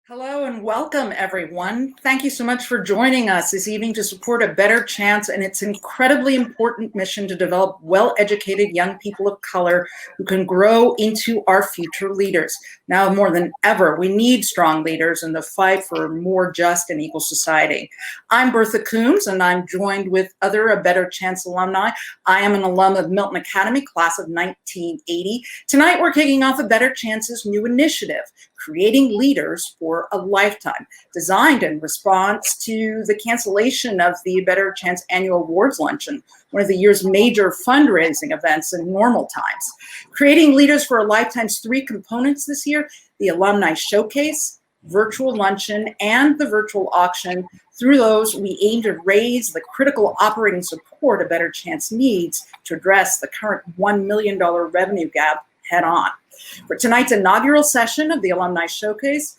Hello and welcome, everyone. Thank you so much for joining us this evening to support A Better Chance and its incredibly important mission to develop well-educated young people of color who can grow into our future leaders. Now more than ever, we need strong leaders in the fight for a more just and equal society. I'm Bertha Coombs, and I'm joined with other A Better Chance alumni. I am an alum of Milton Academy, class of 1980. Tonight, we're kicking off A Better Chance's new initiative, Creating Leaders for a Lifetime, designed in response to the cancellation of the Better Chance Annual Awards Luncheon, one of the year's major fundraising events in normal times. Creating Leaders for a Lifetime's three components this year: the Alumni Showcase, virtual luncheon, and the virtual auction. Through those, we aim to raise the critical operating support A Better Chance needs to address the current $1 million revenue gap head on. For tonight's inaugural session of the Alumni Showcase,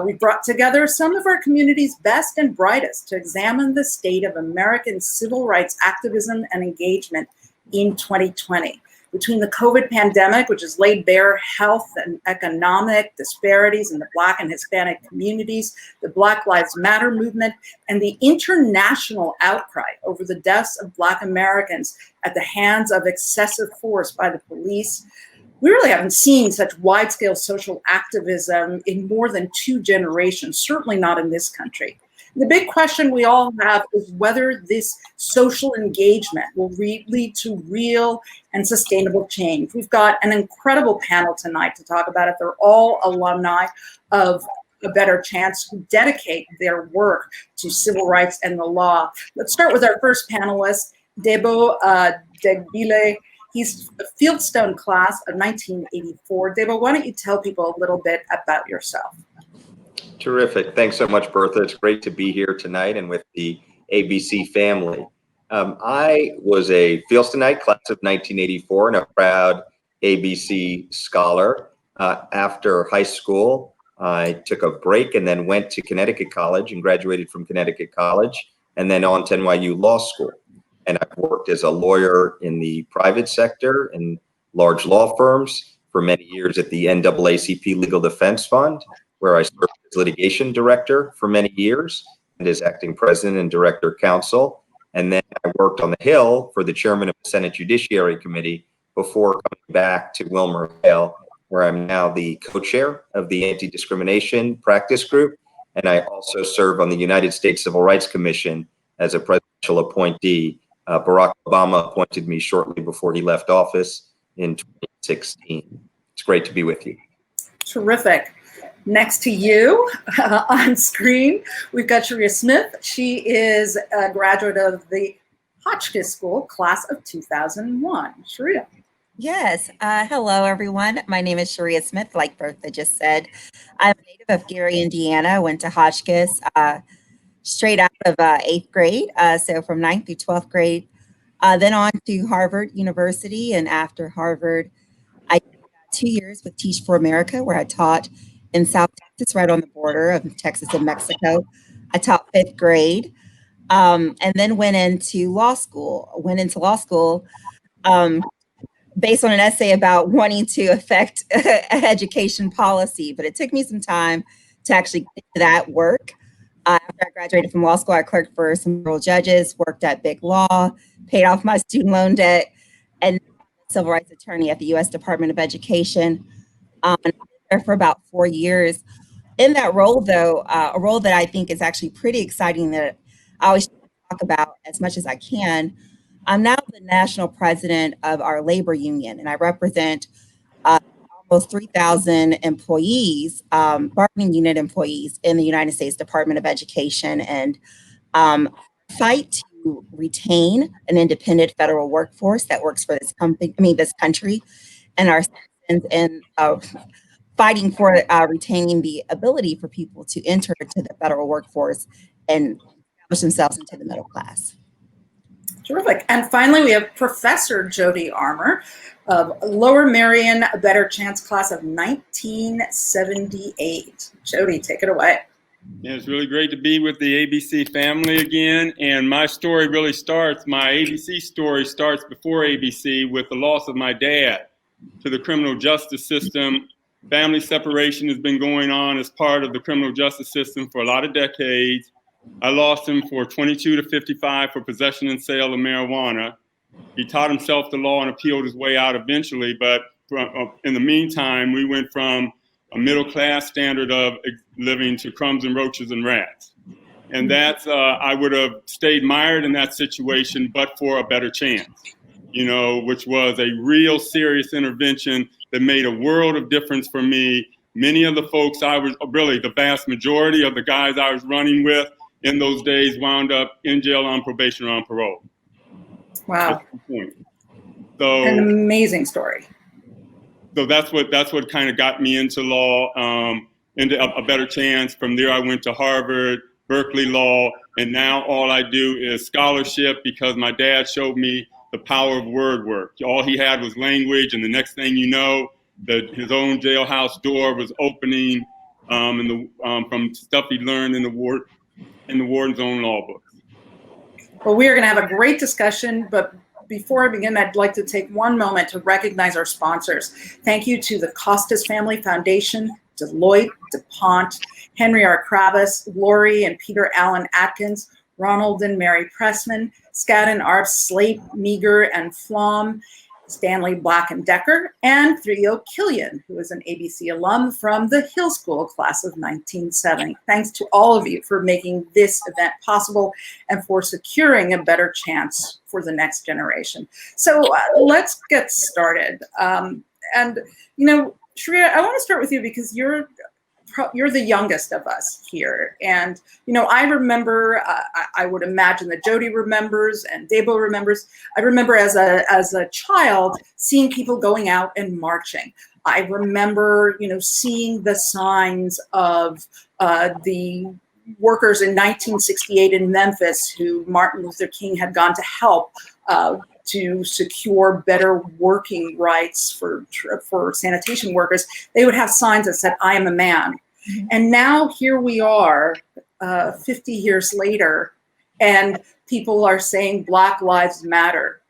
we brought together some of our community's best and brightest to examine the state of American civil rights activism and engagement in 2020. Between the COVID pandemic, which has laid bare health and economic disparities in the Black and Hispanic communities, the Black Lives Matter movement, and the international outcry over the deaths of Black Americans at the hands of excessive force by the police, we really haven't seen such wide-scale social activism in more than 2 generations, certainly not in this country. The big question we all have is whether this social engagement will lead to real and sustainable change. We've got an incredible panel tonight to talk about it. They're all alumni of A Better Chance who dedicate their work to civil rights and the law. Let's start with our first panelist, Debo Degbile. He's a Fieldstone class of 1984. Debo, why don't you tell people a little bit about yourself? Terrific. Thanks so much, Bertha. It's great to be here tonight and with the ABC family. I was a Fieldstone class of 1984 and a proud ABC scholar. After high school, I took a break and then went to Connecticut College and graduated from Connecticut College and then on to NYU Law School. And I've worked as a lawyer in the private sector in large law firms for many years at the NAACP Legal Defense Fund, where I served as litigation director for many years and as acting president and director counsel. And then I worked on the Hill for the chairman of the Senate Judiciary Committee before coming back to WilmerHale, where I'm now the co-chair of the Anti-Discrimination Practice Group. And I also serve on the United States Civil Rights Commission as a presidential appointee. Barack Obama appointed me shortly before he left office in 2016. It's great to be with you. Terrific. Next to you on screen, we've got Sharia Smith. She is a graduate of the Hotchkiss School, class of 2001. Sharia. Yes. Hello, everyone. My name is Sharia Smith, like Bertha just said. I'm a native of Gary, Indiana. Went to Hotchkiss straight out of 8th grade, so from 9th through 12th grade, then on to Harvard University. And after Harvard, I did 2 years with Teach for America, where I taught in South Texas, right on the border of Texas and Mexico. I taught 5th grade, and then went into law school. Based on an essay about wanting to affect education policy, but it took me some time to actually get to that work. After I graduated from law school, I clerked for some federal judges, worked at Big Law, paid off my student loan debt, and civil rights attorney at the U.S. Department of Education. And I was there for about 4 years. In that role, though, a role that I think is actually pretty exciting that I always talk about as much as I can. I'm now the national president of our labor union, and I represent almost 3,000 employees, bargaining unit employees in the United States Department of Education, and fight to retain an independent federal workforce that works for this country, and our citizens, and fighting for retaining the ability for people to enter into the federal workforce and establish themselves into the middle class. Terrific. And finally, we have Professor Jody Armour of Lower Merion, A Better Chance class of 1978. Jody, take it away. Yeah, it's really great to be with the ABC family again. And my story really starts, my ABC story starts before ABC with the loss of my dad to the criminal justice system Family separation has been going on as part of the criminal justice system for a lot of decades. I lost him for 22 to 55 for possession and sale of marijuana. He taught himself the law and appealed his way out eventually, but in the meantime, we went from a middle-class standard of living to crumbs and roaches and rats. And that's, I would have stayed mired in that situation, but for a better chance, you know, which was a real serious intervention that made a world of difference for me. Many of the folks I was, really the vast majority of the guys I was running with in those days wound up in jail, on probation, or on parole. Wow. So an amazing story. So that's what kind of got me into law, into a better chance. From there, I went to Harvard, Berkeley Law, and now all I do is scholarship because my dad showed me the power of word work. All he had was language, and the next thing you know, his own jailhouse door was opening from stuff he learned in the warden's own law books. Well, we are going to have a great discussion, but before I begin, I'd like to take one moment to recognize our sponsors. Thank you to the Costas Family Foundation, Deloitte, DuPont, Henry R. Kravis, Lori and Peter Allen Atkins, Ronald and Mary Pressman, Skadden Arps, Slate, Meager, and Flom, Stanley Black and Decker, and Theo Killian, who is an ABC alum from the Hill School class of 1970. Thanks to all of you for making this event possible and for securing a better chance for the next generation. So let's get started. And, you know, Shreya, I want to start with you because you're the youngest of us here. And, you know, I remember, I would imagine that Jody remembers and Debo remembers. I remember as a child seeing people going out and marching. I remember, you know, seeing the signs of the workers in 1968 in Memphis who Martin Luther King had gone to help to secure better working rights for sanitation workers. They would have signs that said, "I am a man." Mm-hmm. And now here we are 50 years later, and people are saying Black Lives Matter.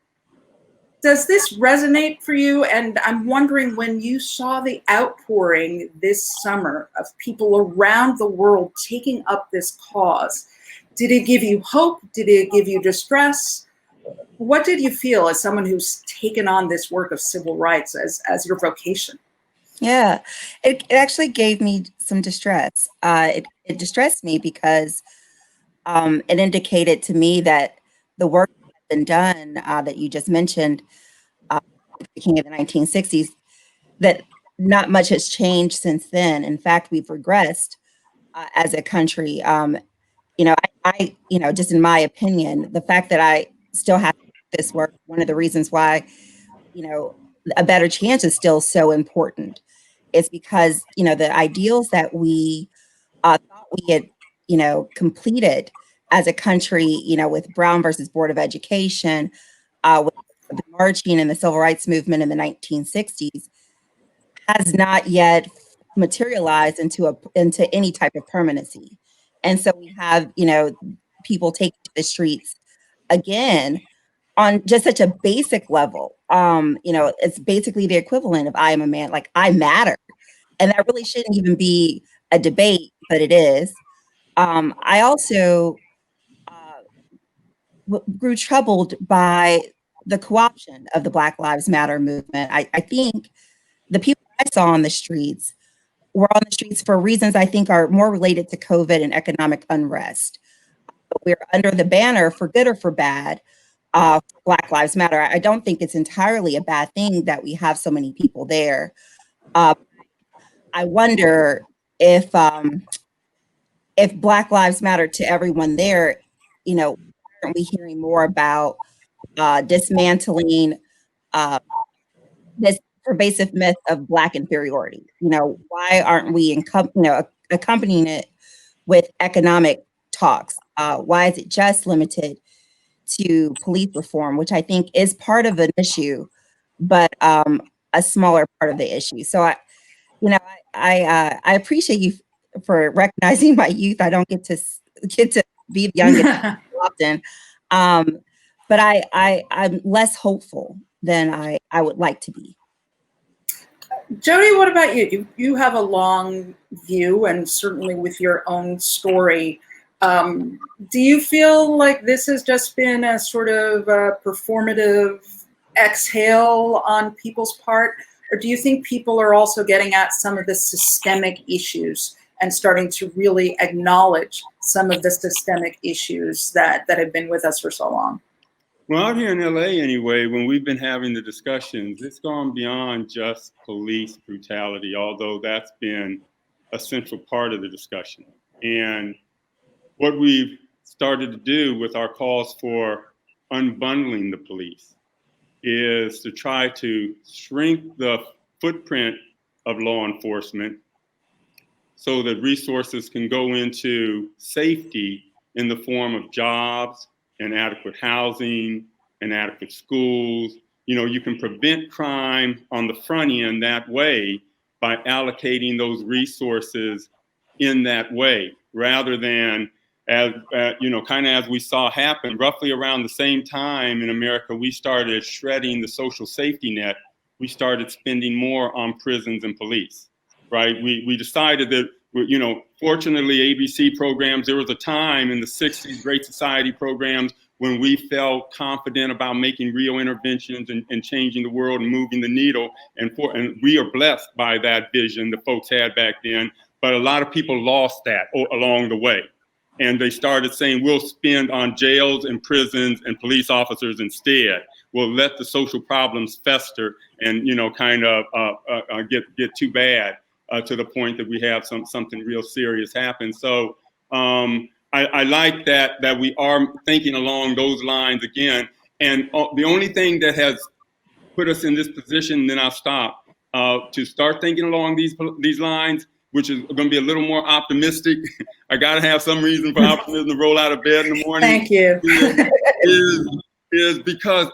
Does this resonate for you? And I'm wondering, when you saw the outpouring this summer of people around the world taking up this cause, did it give you hope? Did it give you distress? What did you feel as someone who's taken on this work of civil rights as your vocation? Yeah, it actually gave me some distress. It distressed me because it indicated to me that the work that had been done that you just mentioned, at the beginning of the 1960s, that not much has changed since then. In fact, we've regressed as a country. You know, I, you know, just in my opinion, the fact that I still have this work, one of the reasons why, you know, a better chance is still so important. It's because, you know, the ideals that we thought we had, you know, completed as a country, you know, with Brown versus Board of Education, with the marching and the civil rights movement in the 1960s, has not yet materialized into any type of permanency. And so we have, you know, people taking to the streets again on just such a basic level. You know, it's basically the equivalent of I am a man, like I matter. And that really shouldn't even be a debate, but it is. I also grew troubled by the co-option of the Black Lives Matter movement. I think the people I saw on the streets were on the streets for reasons I think are more related to COVID and economic unrest. But we're under the banner, for good or for bad, Black Lives Matter. I don't think it's entirely a bad thing that we have so many people there. I wonder if Black Lives Matter to everyone there, you know, aren't we hearing more about dismantling this pervasive myth of Black inferiority? You know, why aren't we accompanying it with economic talks? Why is it just limited to police reform, which I think is part of an issue, but a smaller part of the issue? So I appreciate you for recognizing my youth. I don't get to be the youngest often, but I'm less hopeful than I would like to be. Jody, what about you? You have a long view, and certainly with your own story. Do you feel like this has just been a sort of performative exhale on people's part? Or do you think people are also getting at some of the systemic issues and starting to really acknowledge some of the systemic issues that have been with us for so long? Well, out here in LA anyway, when we've been having the discussions, it's gone beyond just police brutality, although that's been a central part of the discussion. And what we've started to do with our calls for unbundling the police is to try to shrink the footprint of law enforcement so that resources can go into safety in the form of jobs and adequate housing and adequate schools. You know, you can prevent crime on the front end that way by allocating those resources in that way, rather than as kind of as we saw happen roughly around the same time in America, we started shredding the social safety net. We started spending more on prisons and police, right? We decided that, fortunately, ABC programs, there was a time in the 60s, Great Society programs, when we felt confident about making real interventions and changing the world and moving the needle. And we are blessed by that vision the folks had back then. But a lot of people lost that along the way. And they started saying, we'll spend on jails and prisons and police officers instead. We'll let the social problems fester and, get too bad to the point that we have something real serious happen. So I like that we are thinking along those lines again. And the only thing that has put us in this position, then I'll stop, to start thinking along these lines, which is going to be a little more optimistic. I got to have some reason for optimism to roll out of bed in the morning. Thank you. Is because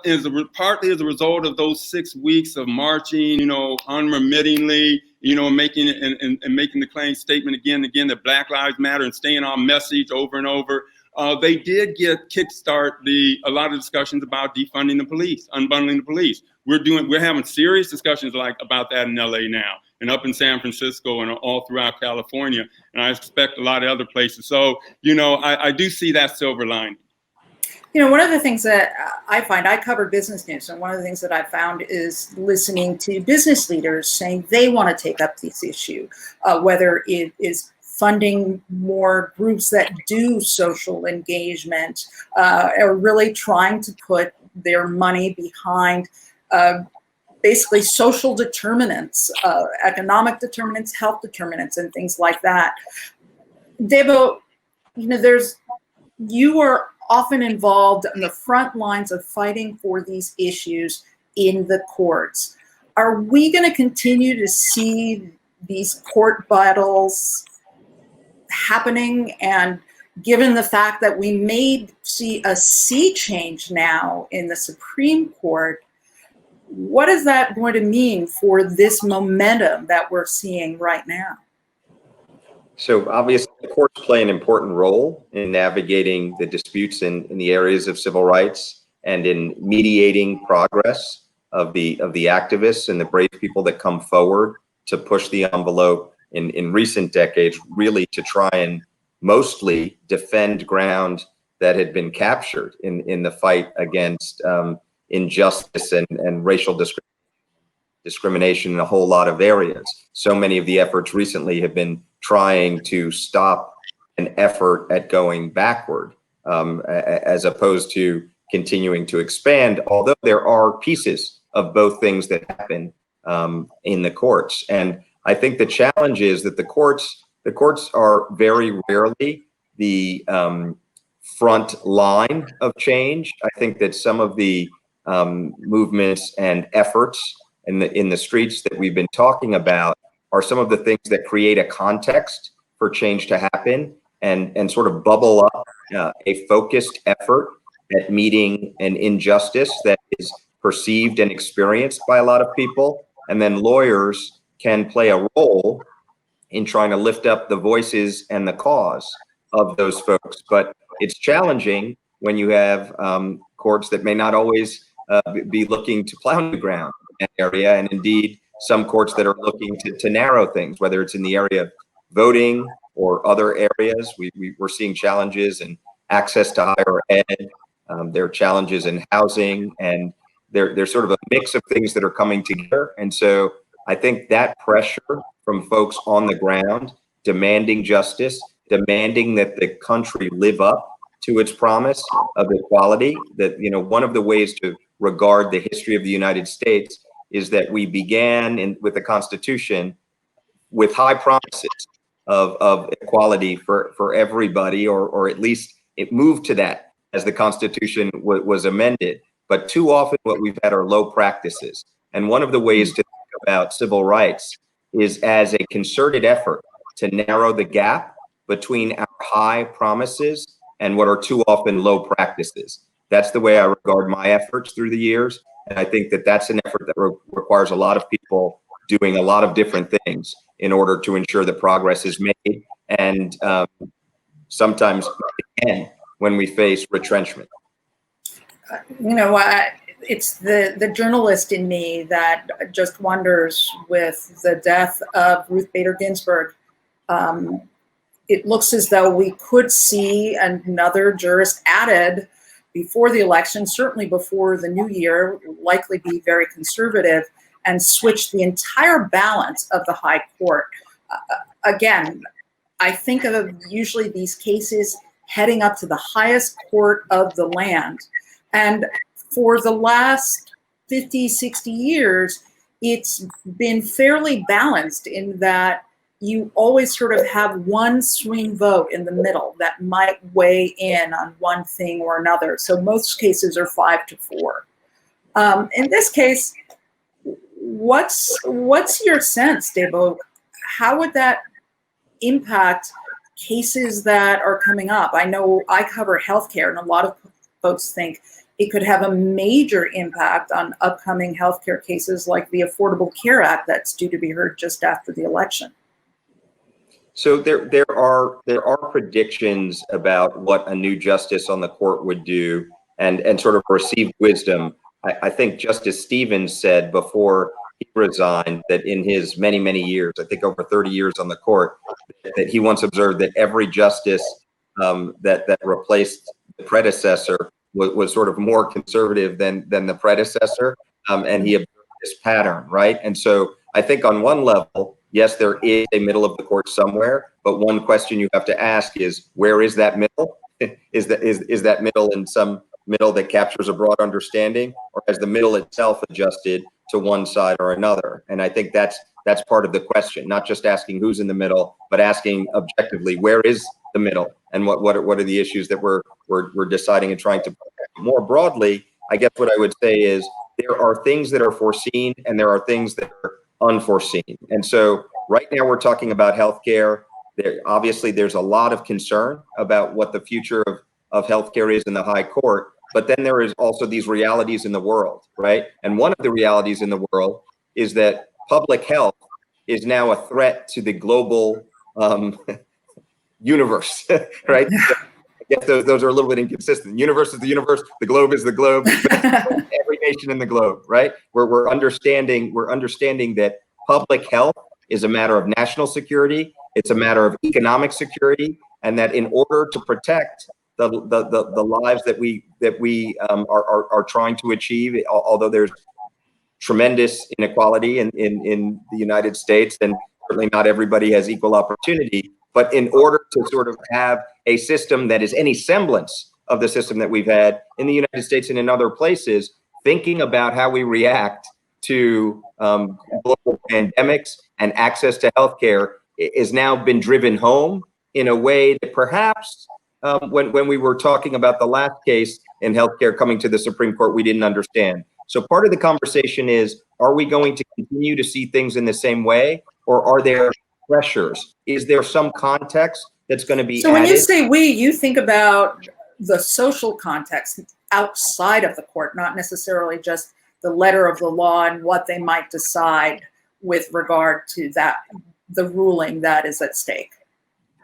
partly as a result of those 6 weeks of marching, unremittingly, making and making the claim statement again and again that Black Lives Matter and staying on message over and over. They did kickstart a lot of discussions about defunding the police, unbundling the police. We're having serious discussions about that in LA now, and up in San Francisco and all throughout California, and I expect a lot of other places. So, I do see that silver lining. One of the things that I find, I cover business news, and one of the things that I found is listening to business leaders saying they want to take up this issue, whether it is funding more groups that do social engagement, or really trying to put their money behind basically social determinants, economic determinants, health determinants, and things like that. Debo, you are often involved on the front lines of fighting for these issues in the courts. Are we going to continue to see these court battles happening? And given the fact that we may see a sea change now in the Supreme Court, what is that going to mean for this momentum that we're seeing right now? So obviously, the courts play an important role in navigating the disputes in the areas of civil rights and in mediating progress of the activists and the brave people that come forward to push the envelope in recent decades, really to try and mostly defend ground that had been captured in the fight against injustice and racial discrimination in a whole lot of areas. So many of the efforts recently have been trying to stop an effort at going backward, as opposed to continuing to expand, although there are pieces of both things that happen in the courts. And I think the challenge is that the courts are very rarely the front line of change. I think that some of the movements and efforts in the streets that we've been talking about are some of the things that create a context for change to happen and sort of bubble up a focused effort at meeting an injustice that is perceived and experienced by a lot of people. And then lawyers can play a role in trying to lift up the voices and the cause of those folks. But it's challenging when you have courts that may not always be looking to plow new ground in that area. And indeed, some courts that are looking to narrow things, whether it's in the area of voting or other areas. We're seeing challenges in access to higher ed. There are challenges in housing, and there's sort of a mix of things that are coming together. And so I think that pressure from folks on the ground demanding justice, demanding that the country live up to its promise of equality, that, you know, one of the ways to regard the history of the United States is that we began with the Constitution with high promises of equality for everybody, or at least it moved to that as the Constitution was amended. But too often what we've had are low practices. And one of the ways to think about civil rights is as a concerted effort to narrow the gap between our high promises and what are too often low practices. That's the way I regard my efforts through the years. And I think that that's an effort that requires a lot of people doing a lot of different things in order to ensure that progress is made. And sometimes again, when we face retrenchment. You know, it's the journalist in me that just wonders, with the death of Ruth Bader Ginsburg, it looks as though we could see another jurist added before the election, certainly before the new year, likely be very conservative, and switch the entire balance of the high court. Again, I think of usually these cases heading up to the highest court of the land. And for the last 50, 60 years, it's been fairly balanced in that you always sort of have one swing vote in the middle that might weigh in on one thing or another. So most cases are 5-4. In this case, what's your sense, Debo? How would that impact cases that are coming up? I know I cover healthcare, and a lot of folks think it could have a major impact on upcoming healthcare cases like the Affordable Care Act that's due to be heard just after the election. So there are predictions about what a new justice on the court would do, and sort of received wisdom. I think Justice Stevens said before he resigned that in his many, many years, I think over 30 years on the court, that he once observed that every justice that replaced the predecessor was sort of more conservative than the predecessor, and he observed this pattern, right? And so I think on one level, yes, there is a middle of the court somewhere, but one question you have to ask is, where is that middle? Is that middle in some middle that captures a broad understanding, or has the middle itself adjusted to one side or another? And I think that's part of the question, not just asking who's in the middle, but asking objectively, where is the middle, and what are the issues that we're deciding and trying to protect. More broadly, I guess what I would say is there are things that are foreseen and there are things that are unforeseen. And so right now we're talking about healthcare. Obviously, there's a lot of concern about what the future of healthcare is in the high court. But then there is also these realities in the world, right? And one of the realities in the world is that public health is now a threat to the global universe, right? I guess those are a little bit inconsistent. Universe is the universe, the globe is the globe, every nation in the globe, right? We're understanding that public health is a matter of national security, it's a matter of economic security, and that in order to protect the lives that we are trying to achieve, although there's tremendous inequality in the United States, and certainly not everybody has equal opportunity. But in order to sort of have a system that is any semblance of the system that we've had in the United States and in other places, thinking about how we react to global pandemics and access to healthcare is now been driven home in a way that perhaps when we were talking about the last case in healthcare coming to the Supreme Court, we didn't understand. So part of the conversation is, are we going to continue to see things in the same way, or are there pressures? Is there some context that's going to be So added? when you say we, you think about the social context outside of the court, not necessarily just the letter of the law and what they might decide with regard to that, the ruling that is at stake.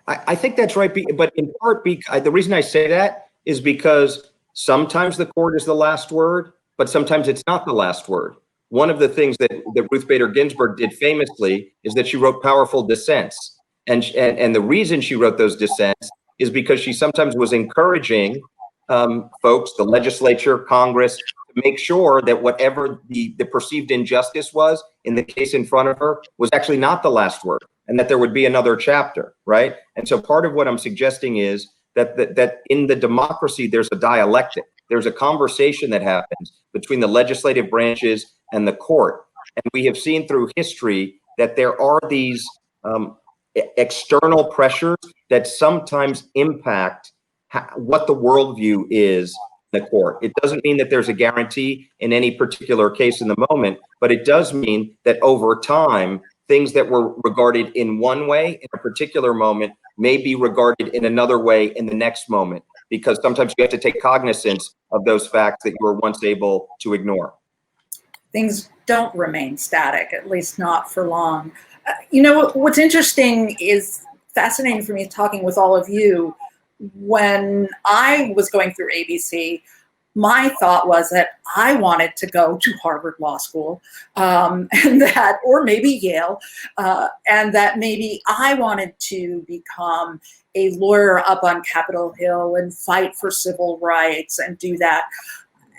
I think that's right, but in part, the reason I say that is because sometimes the court is the last word, but sometimes it's not the last word. one of the things that Ruth Bader Ginsburg did famously is that she wrote powerful dissents. And the reason she wrote those dissents is because she sometimes was encouraging folks, the legislature, Congress, to make sure that whatever the perceived injustice was in the case in front of her was actually not the last word, and that there would be another chapter, right? And so part of what I'm suggesting is that in the democracy, there's a dialectic. There's a conversation that happens between the legislative branches and the court. And we have seen through history that there are these external pressures that sometimes impact what the worldview is in the court. It doesn't mean that there's a guarantee in any particular case in the moment, but it does mean that over time, things that were regarded in one way in a particular moment may be regarded in another way in the next moment, because sometimes you have to take cognizance of those facts that you were once able to ignore. Things don't remain static, at least not for long. You know, what's interesting is fascinating for me talking with all of you. When I was going through ABC, my thought was that I wanted to go to Harvard Law School, and that, or maybe Yale, and that maybe I wanted to become a lawyer up on Capitol Hill and fight for civil rights and do that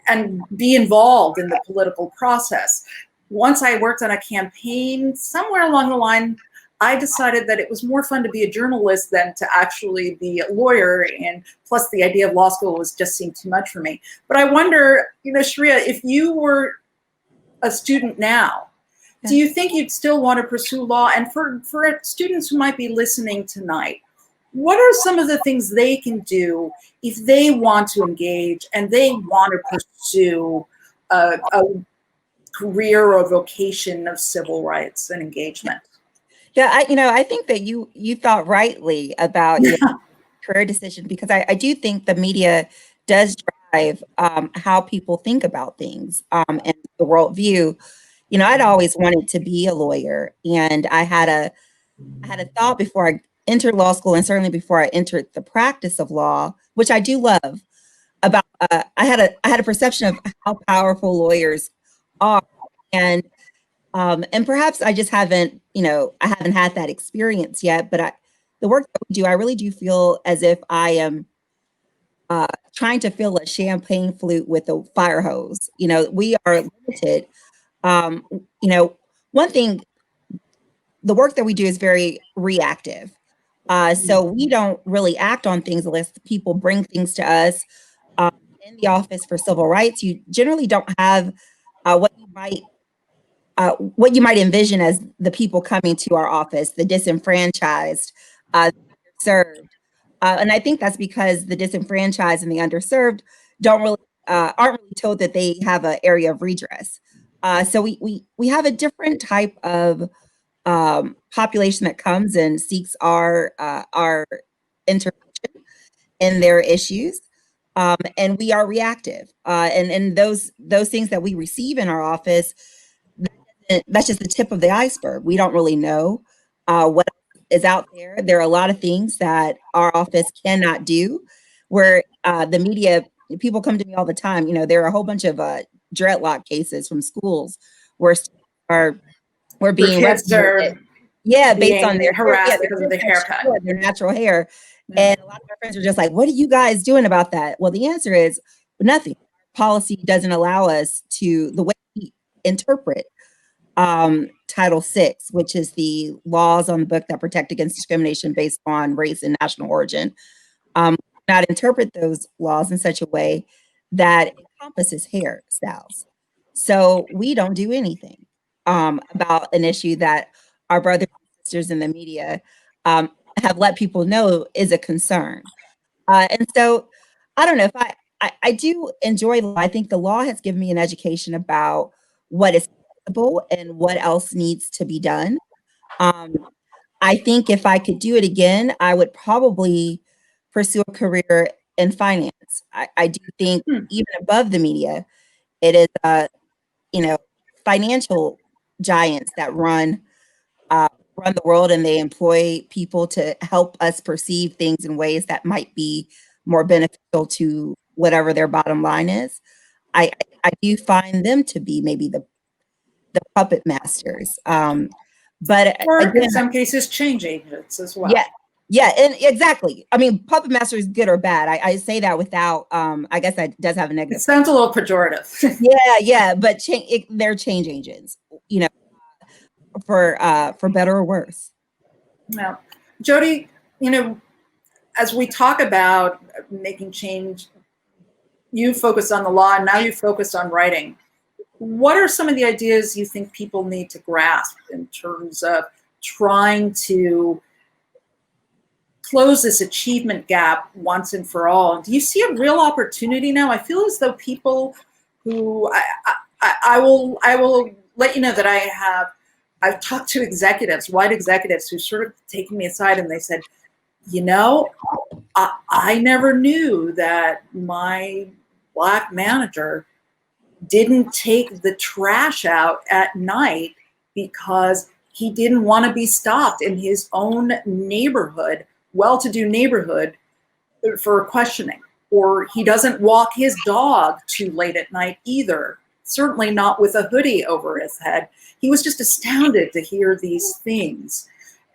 and be involved in the political process. Once I worked on a campaign, somewhere along the line, I decided that it was more fun to be a journalist than to actually be a lawyer, and plus the idea of law school just seemed too much for me. But I wonder, you know, Sharia, if you were a student now, do you think you'd still want to pursue law? And for students who might be listening tonight, what are some of the things they can do if they want to engage and they want to pursue a career or vocation of civil rights and engagement? Yeah, I think that you thought rightly about your career decision, because I do think the media does drive how people think about things and the worldview. You know, I'd always wanted to be a lawyer, and I had a thought before I entered law school, and certainly before I entered the practice of law, which I do love, about I had a perception of how powerful lawyers are, and perhaps I just haven't, I haven't had that experience yet. But the work that we do, I really do feel as if I am trying to fill a champagne flute with a fire hose. You know, we are limited. One thing, the work that we do is very reactive. So we don't really act on things unless people bring things to us. In the Office for Civil Rights, you generally don't have what you might envision as the people coming to our office, the disenfranchised, served. And I think that's because the disenfranchised and the underserved aren't really told that they have an area of redress. So we have a different type of population that comes and seeks our intervention in their issues. And we are reactive. And those things that we receive in our office, that's just the tip of the iceberg. We don't really know what is out there. There are a lot of things that our office cannot do, where the media, people come to me all the time. There are a whole bunch of dreadlock cases from schools where we're being kids are based on their harassed because of their haircut, their natural hair. And a lot of my friends are just like, what are you guys doing about that? Well, the answer is nothing. Policy doesn't allow us to, the way we interpret Title VI, which is the laws on the book that protect against discrimination based on race and national origin, not interpret those laws in such a way that encompasses hairstyles. So we don't do anything about an issue that our brothers and sisters in the media have let people know is a concern. And so I don't know if I do enjoy law. I think the law has given me an education about what is possible and what else needs to be done. I think if I could do it again, I would probably pursue a career in finance. I do think even above the media, it is, financial giants that run the world, and they employ people to help us perceive things in ways that might be more beneficial to whatever their bottom line is. I do find them to be maybe the puppet masters. But or again, in some cases, change agents as well. Yeah, and exactly. I mean, puppet master is good or bad. I say that without, I guess that does have a negative. It sounds a little pejorative. Yeah, but they're change agents, you know, for better or worse. Now, Jody, you know, as we talk about making change, you focus on the law, and now you focus on writing. What are some of the ideas you think people need to grasp in terms of trying to close this achievement gap once and for all? Do you see a real opportunity now? I feel as though people who I will let you know that I've talked to executives, white executives, who sort of taken me aside and they said, you know, I never knew that my Black manager didn't take the trash out at night because he didn't want to be stopped in his own neighborhood, well-to-do neighborhood, for questioning. Or he doesn't walk his dog too late at night either, certainly not with a hoodie over his head. He was just astounded to hear these things.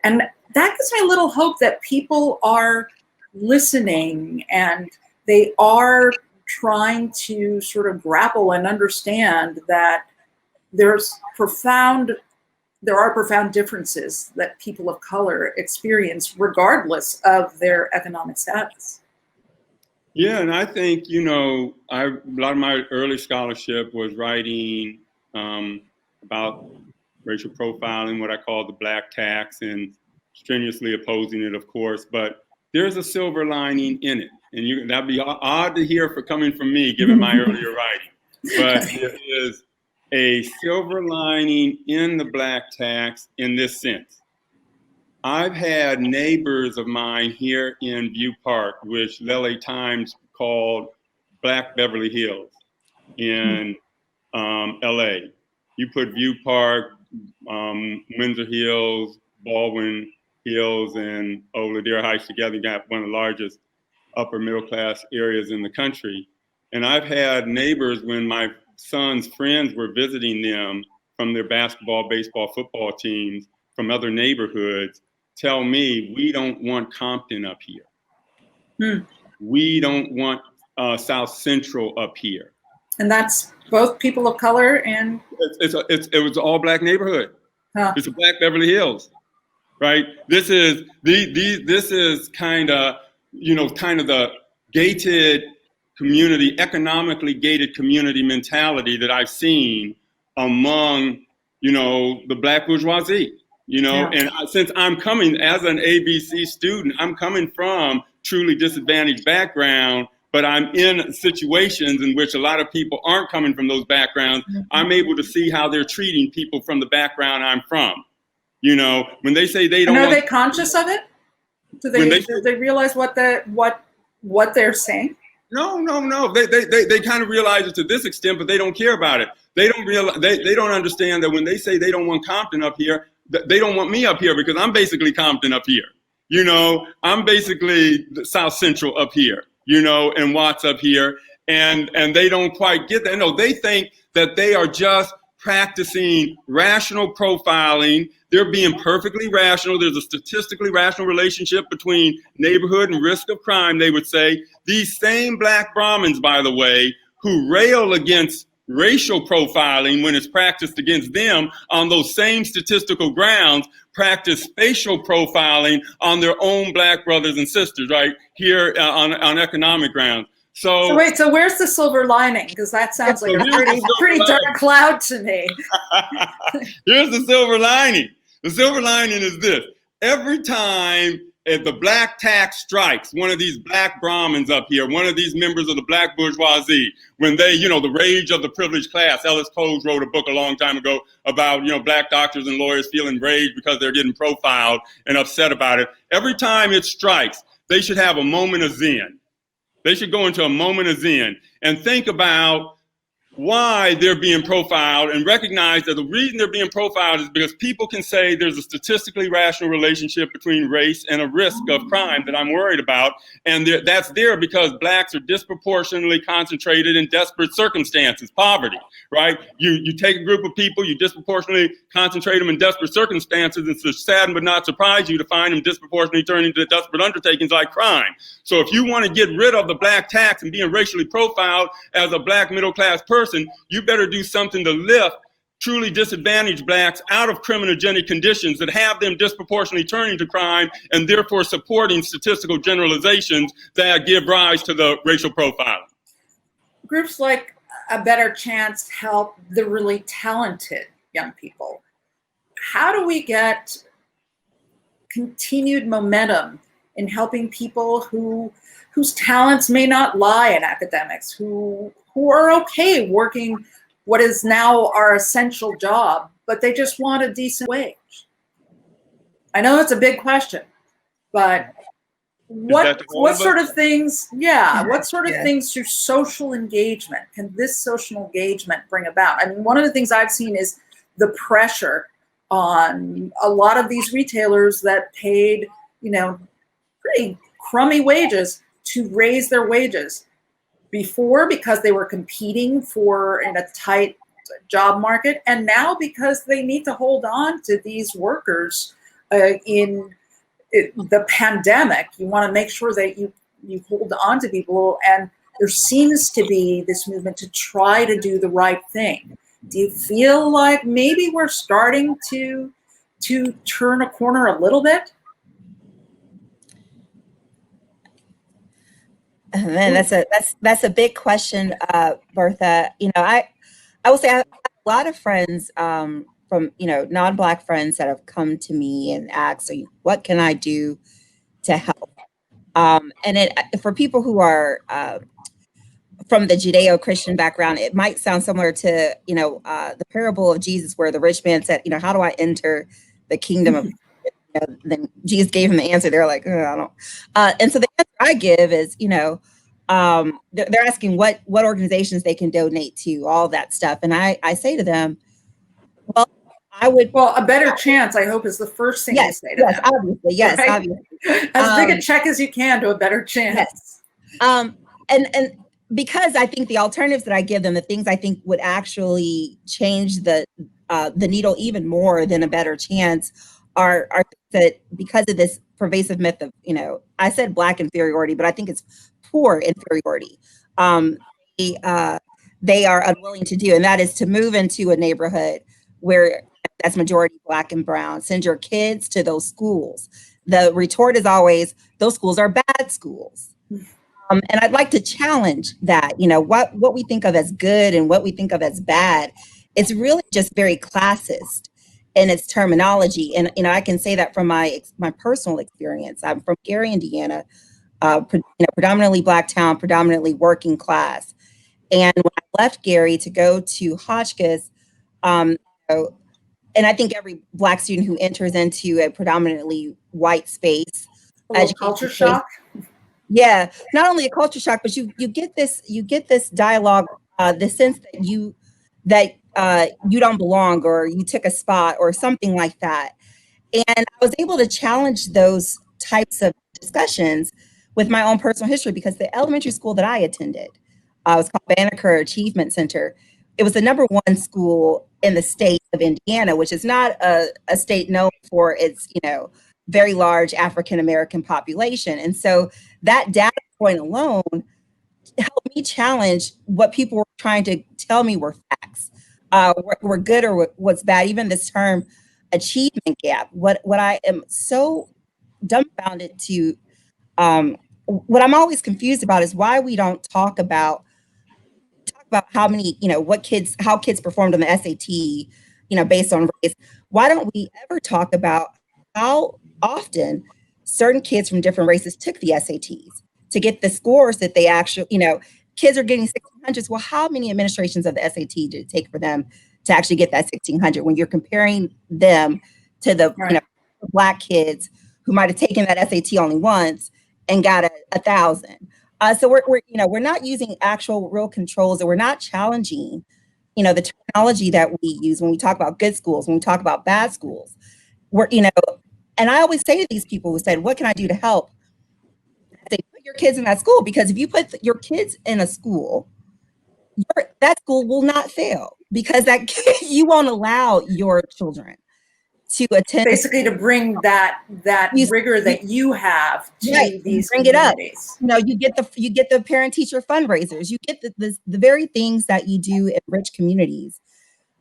And that gives me a little hope that people are listening and they are trying to sort of grapple and understand that there are profound differences that people of color experience regardless of their economic status. Yeah, and I think, you know, a lot of my early scholarship was writing about racial profiling, what I call the black tax, and strenuously opposing it, of course. But there's a silver lining in it. And that'd be odd to hear coming from me, given my earlier writing. But there is a silver lining in the black tax in this sense. I've had neighbors of mine here in View Park, which LA Times called Black Beverly Hills in LA. You put View Park, Windsor Hills, Baldwin Hills, and Ladera Heights together, you got one of the largest upper middle class areas in the country. And I've had neighbors, when my son's friends were visiting them from their basketball, baseball, football teams from other neighborhoods, tell me, we don't want Compton up here. We don't want South Central up here. And that's both people of color and? It was an all black neighborhood. Huh. It's a Black Beverly Hills, right? This is kind of, you know, kind of the gated community, economically gated community mentality that I've seen among, you know, the Black bourgeoisie, you know. Yeah. And since I'm coming as an ABC student, I'm coming from truly disadvantaged background, but I'm in situations in which a lot of people aren't coming from those backgrounds. Mm-hmm. I'm able to see how they're treating people from the background I'm from. You know, when they say they don't and are they conscious of it? Do they realize what they're saying? No. They kind of realize it to this extent, but they don't care about it. They don't realize, they don't understand that when they say they don't want Compton up here, they don't want me up here, because I'm basically Compton up here. You know, I'm basically South Central up here, you know, and Watts up here. And they don't quite get that. No, they think that they are just practicing rational profiling. They're being perfectly rational. There's a statistically rational relationship between neighborhood and risk of crime, they would say. These same Black Brahmins, by the way, who rail against racial profiling when it's practiced against them on those same statistical grounds, practice facial profiling on their own Black brothers and sisters, right, here on economic grounds. So wait, so where's the silver lining? Because that sounds like a pretty dark cloud to me. Here's the silver lining. The silver lining is this. Every time the black tax strikes one of these Black Brahmins up here, one of these members of the Black bourgeoisie, when they, you know, the rage of the privileged class. Ellis Coles wrote a book a long time ago about, you know, Black doctors and lawyers feeling rage because they're getting profiled and upset about it. Every time it strikes, they should have a moment of zen. They should go into a moment of zen and think about why they're being profiled and recognize that the reason they're being profiled is because people can say there's a statistically rational relationship between race and a risk of crime that I'm worried about. And that's there because blacks are disproportionately concentrated in desperate circumstances, poverty, right? You take a group of people, you disproportionately concentrate them in desperate circumstances, and it's sadden but not surprise you to find them disproportionately turning to desperate undertakings like crime. So if you want to get rid of the black tax and being racially profiled as a black middle-class person, you better do something to lift truly disadvantaged blacks out of criminogenic conditions that have them disproportionately turning to crime and therefore supporting statistical generalizations that give rise to the racial profiling. Groups like A Better Chance help the really talented young people. How do we get continued momentum in helping people whose talents may not lie in academics, who are okay working what is now our essential job, but they just want a decent wage? I know it's a big question, but what sort of things, what sort of things through social engagement can this social engagement bring about? I mean, one of the things I've seen is the pressure on a lot of these retailers that paid, pretty crummy wages to raise their wages before because they were competing in a tight job market, and now because they need to hold on to these workers in the pandemic. You want to make sure that you hold on to people, and there seems to be this movement to try to do the right thing. Do you feel like maybe we're starting to turn a corner a little bit? Man, that's a big question, Bertha. I will say I have a lot of friends from non-Black friends that have come to me and asked, "What can I do to help?" And for people who are from the Judeo-Christian background, it might sound similar to the parable of Jesus, where the rich man said, "How do I enter the kingdom of?" Then Jesus gave him the answer. They're like, "I don't." And so the answer I give is, they're asking what organizations they can donate to, all that stuff. And I say to them, well, A Better Chance, I hope, is the first thing you say to them. Obviously, yes, right? obviously. As big a check as you can to A Better Chance. Yes. And because I think the alternatives that I give them, the things I think would actually change the needle even more than A Better Chance, are that because of this pervasive myth of, I said Black inferiority, but I think it's poor inferiority. They are unwilling to do, and that is to move into a neighborhood where that's majority Black and brown. Send your kids to those schools. The retort is always, those schools are bad schools. And I'd like to challenge that, what we think of as good and what we think of as bad, it's really just very classist in its terminology. And, I can say that from my personal experience. I'm from Gary, Indiana, predominantly Black town, predominantly working class. And when I left Gary to go to Hotchkiss, and I think every Black student who enters into a predominantly white space, a little culture shock. Yeah, not only a culture shock, but you get this dialogue, the sense that you don't belong, or you took a spot or something like that. And I was able to challenge those types of discussions with my own personal history, because the elementary school that I attended was called Banneker Achievement Center. It was the #1 school in the state of Indiana, which is not a state known for its, very large African-American population. And so that data point alone helped me challenge what people were trying to tell me were facts, were good or what's bad. Even this term achievement gap, what I am so dumbfounded to, what I'm always confused about is why we don't talk about how many, how kids performed on the SAT, based on race. Why don't we ever talk about how often certain kids from different races took the SATs to get the scores that they actually, kids are getting 1600s. Well, how many administrations of the SAT did it take for them to actually get that 1600 when you're comparing them to the Black kids who might have taken that SAT only once and got 1,000? So we're not using actual real controls, and we're not challenging the terminology that we use when we talk about good schools, when we talk about bad schools, and I always say to these people who said, what can I do to help? I say, put your kids in that school, because if you put your kids in a school, that school will not fail, because you won't allow your children to attend. Basically, to bring that rigor that you have to these bring it up. communities. You get the parent teacher fundraisers. You get the very things that you do in rich communities.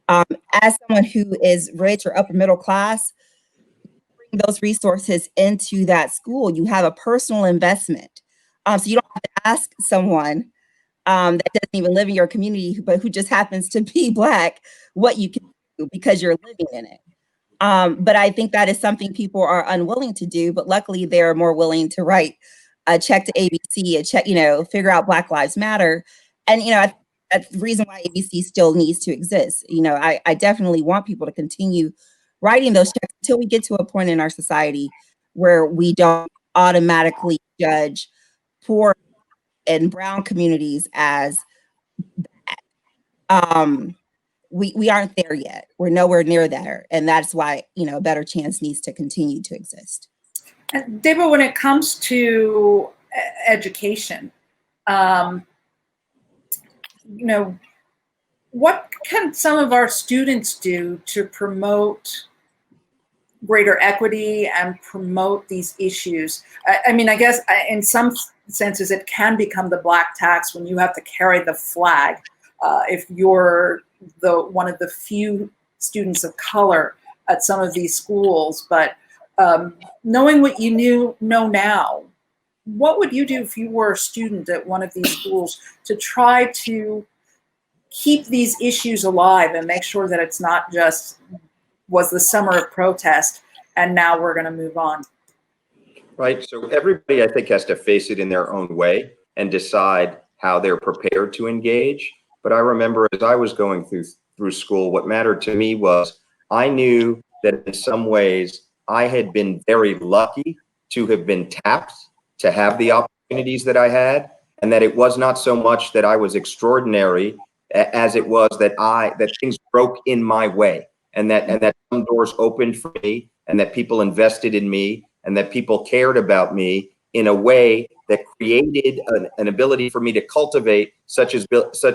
As someone who is rich or upper middle class, bring those resources into that school. You have a personal investment. So you don't have to ask someone that doesn't even live in your community, but who just happens to be Black, what you can do, because you're living in it. But I think that is something people are unwilling to do, but luckily they're more willing to write a check to ABC, a check, figure out Black Lives Matter. And, that's the reason why ABC still needs to exist. I definitely want people to continue writing those checks until we get to a point in our society where we don't automatically judge poor and brown communities as bad. We aren't there yet. We're nowhere near there. And that's why, a better chance needs to continue to exist. And Deba, when it comes to education, what can some of our students do to promote greater equity and promote these issues? I mean, I guess in some senses it can become the black tax when you have to carry the flag if you're one of the few students of color at some of these schools. But knowing what you know now, what would you do if you were a student at one of these schools to try to keep these issues alive and make sure that it's not just was the summer of protest and now we're going to move on? Right. So everybody, I think, has to face it in their own way and decide how they're prepared to engage. But I remember as I was going through school, what mattered to me was I knew that in some ways I had been very lucky to have been tapped to have the opportunities that I had, and that it was not so much that I was extraordinary as it was that things broke in my way, and that some doors opened for me, and that people invested in me, and that people cared about me in a way that created an ability for me to cultivate such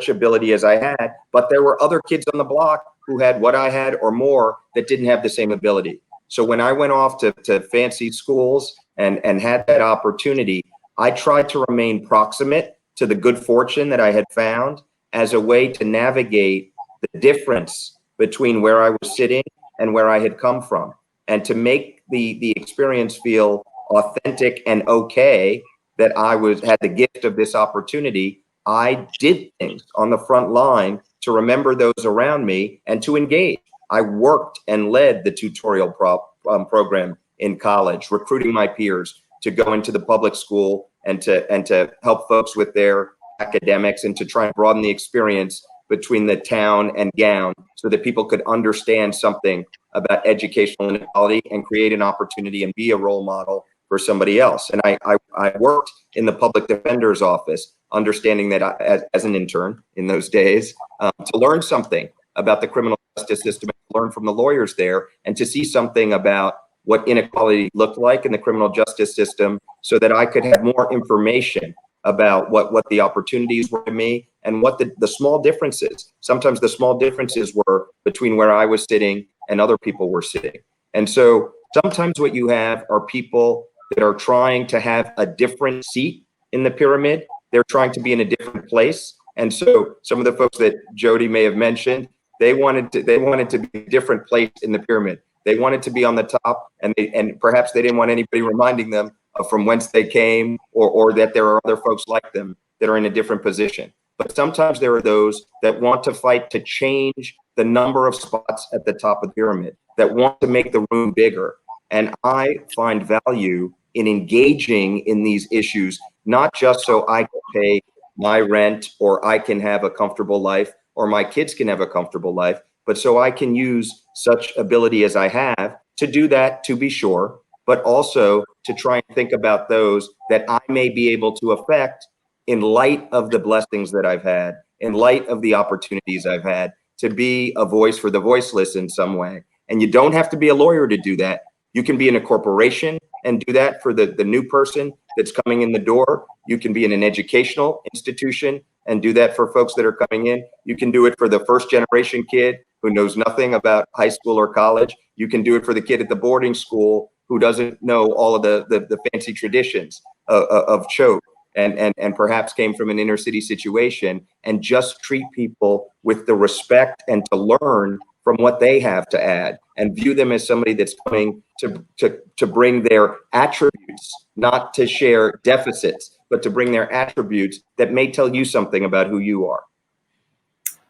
ability as I had. But there were other kids on the block who had what I had or more that didn't have the same ability. So when I went off to fancy schools and had that opportunity, I tried to remain proximate to the good fortune that I had found as a way to navigate the difference between where I was sitting and where I had come from, and to make the experience feel authentic and okay that I had the gift of this opportunity. I did things on the front line to remember those around me and to engage. I worked and led the tutorial program in college, recruiting my peers to go into the public school and to help folks with their academics and to try and broaden the experience between the town and gown so that people could understand something about educational inequality and create an opportunity and be a role model for somebody else. And I worked in the public defender's office, understanding that as an intern in those days, to learn something about the criminal justice system, and learn from the lawyers there, and to see something about what inequality looked like in the criminal justice system so that I could have more information about what the opportunities were to me and what the small differences. Sometimes the small differences were between where I was sitting and other people were sitting. And so sometimes what you have are people that are trying to have a different seat in the pyramid. They're trying to be in a different place. And so some of the folks that Jody may have mentioned, they wanted to be a different place in the pyramid. They wanted to be on the top, and perhaps they didn't want anybody reminding them from whence they came, or that there are other folks like them that are in a different position. But sometimes there are those that want to fight to change the number of spots at the top of the pyramid, that want to make the room bigger. And I find value in engaging in these issues, not just so I can pay my rent, or I can have a comfortable life, or my kids can have a comfortable life, but so I can use such ability as I have to do that, to be sure, but also to try and think about those that I may be able to affect in light of the blessings that I've had, in light of the opportunities I've had, to be a voice for the voiceless in some way. And you don't have to be a lawyer to do that. You can be in a corporation and do that for the new person that's coming in the door. You can be in an educational institution and do that for folks that are coming in. You can do it for the first generation kid who knows nothing about high school or college. You can do it for the kid at the boarding school who doesn't know all of the fancy traditions of Choate and perhaps came from an inner city situation, and just treat people with the respect and to learn from what they have to add and view them as somebody that's coming to bring their attributes, not to share deficits, but to bring their attributes that may tell you something about who you are.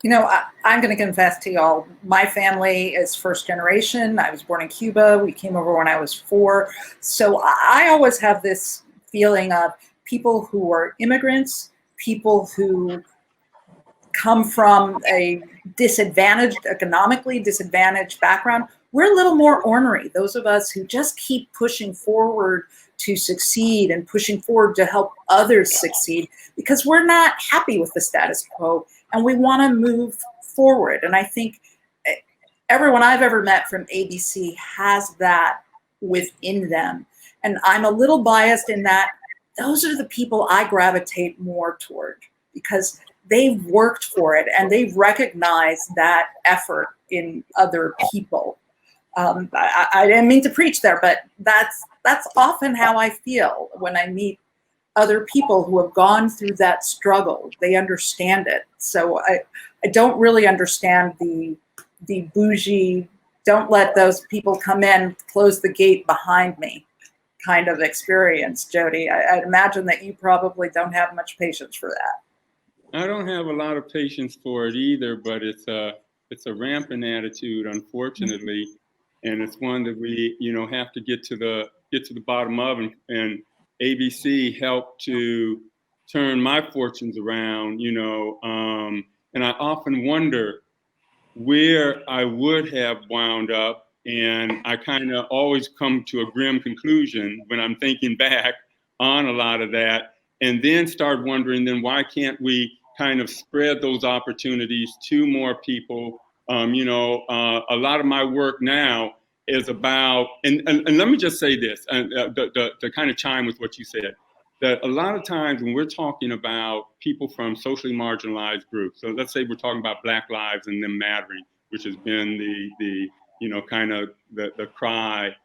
You know, I'm going to confess to y'all, my family is first generation. I was born in Cuba. We came over when I was 4. So I always have this feeling of people who are immigrants, people who come from a economically disadvantaged background. We're a little more ornery. Those of us who just keep pushing forward to succeed and pushing forward to help others succeed, because we're not happy with the status quo and we want to move forward. And I think everyone I've ever met from ABC has that within them. And I'm a little biased in that those are the people I gravitate more toward, because they've worked for it and they've recognized that effort in other people. I didn't mean to preach there, but that's often how I feel when I meet other people who have gone through that struggle. They understand it. So I don't really understand the bougie, don't let those people come in, close the gate behind me kind of experience, Jody. I'd imagine that you probably don't have much patience for that. I don't have a lot of patience for it either, but it's a rampant attitude, unfortunately, and it's one that we have to get to the bottom of, and ABC helped to turn my fortunes around, and I often wonder where I would have wound up, and I kind of always come to a grim conclusion when I'm thinking back on a lot of that, and then start wondering, then why can't we kind of spread those opportunities to more people? A lot of my work now is about, and let me just say this, to kind of chime with what you said, that a lot of times when we're talking about people from socially marginalized groups, so let's say we're talking about Black lives and them mattering, which has been the kind of the cry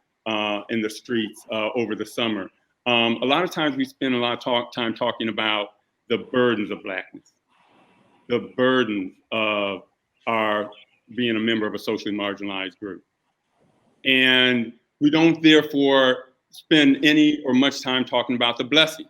in the streets over the summer. A lot of times we spend a lot of time talking about the burdens of Blackness, the burden of our being a member of a socially marginalized group. And we don't therefore spend any or much time talking about the blessings.